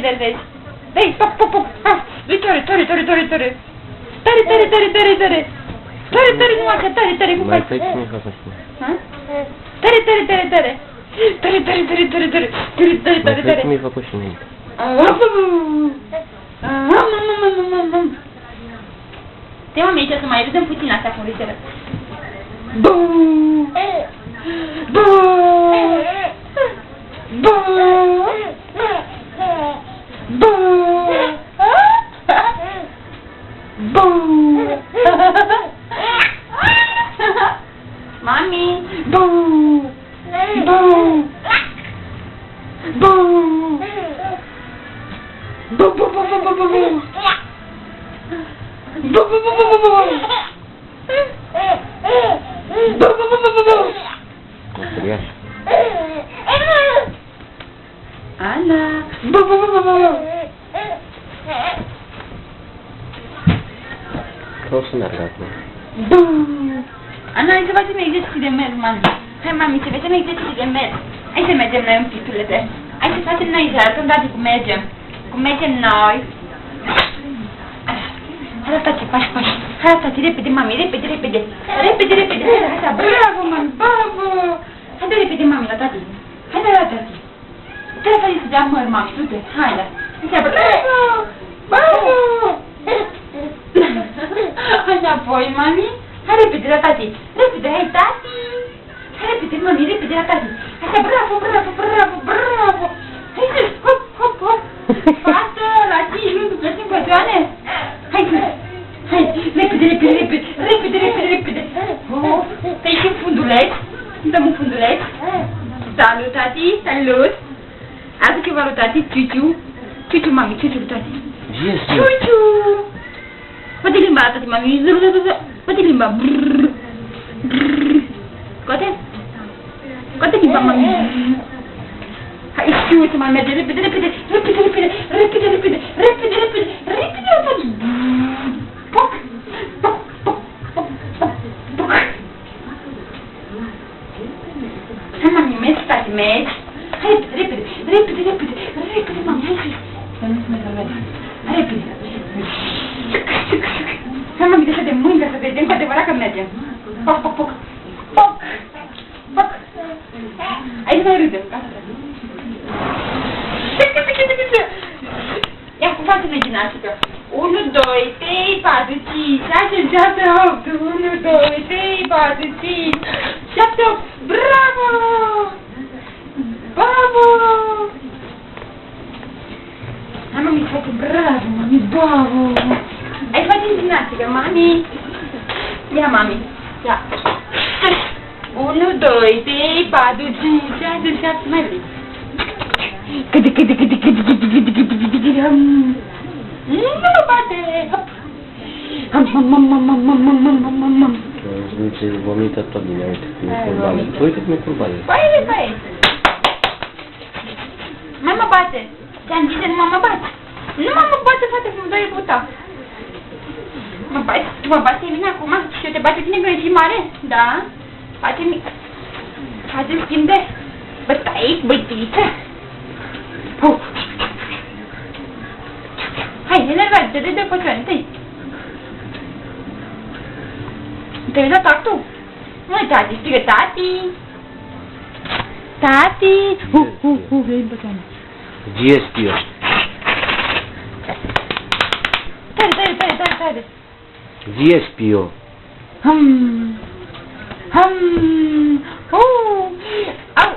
vezi, vezi. Dai, pop, pop, pop. Hai, tare. Tare, numai că tare, cum faci? Mai faci cum faci așa? Ha? Tare. Mai faci cum ai făcut și înainte. Te mami, aici să mai râdem puțin astea cu râsele. Mami! Uriaș. Ana! Că o să meargă acum. Ana, hai să facem exerciții de mers, mami. Hai, mami, să facem exerciții de mers. Hai să mergem noi un piculețe. Hai să facem noi, să arătăm tati cum mergem. Cum mergem noi. Hai, tati, pași. Hai, tati, repede, mami, repede. Hai, bravo, mami, bravo. Hai, de repede, mami, la tati. Hai, la tati. Trebuie să dea măr, mami, du-te, hai, da. Hai, bravo. Așa, apoi, mami. Hai, repede, la tati. Repede, hai, tati. Hai, repede, mami, repede, la tati. Așa, bravo. Hai, hop. Fată, la tine, nu plătim pătoane. Hai, repede. Stai și în funduleț. Dăm un funduleț. Salut, tati, salut. Adu ceva lui tati, Ciuciu, mami, Ciuciu, tati. Ciuciu. Bate limba, tati, mami. Bate limba. Scoate limba, mami. Hai, Ciuciu, mami, merge, repede, tati. Poc. Hai, mami, mergi, tati, mergi. Hai, repede, mami, hai. Să nu se mai rămâne. Hai, repede. Hai, mami, deja de mâini, ca să vedem cu adevărat că mergem. Poc. Aici mai râdem, ca să ia cu față de gimnastică. 1, 2, 3, 4, 5, 6, 7, 8. 1, 2, 3, 4, 5, 7, 8. Bravo! Hai, mami, faci bravo, mami, bravo! Hai, faci gimnastică, mami! Ia, mami, ia! 1, 2, 3, 4, 5, 6, 7, mai vrei! Nu mă bate! Ce vomită tot bine, uite cum e curbală. Uite cum e curbală. Bai! Mai mă bate! Ți-am zis să nu mă bate! Nu mă bate, frate, că-mi doie buta! Mă bate mine acum și eu te bate tine când ești mare? Da? Face schimb de bătăiță! Hai, enervat, dă de păcioane, tăi! Te-ai dat tactul? Nu-i tati, strigă tati! Tati! Vrei în păcioane! GSP-ul. Tare! GSP-ul. Au!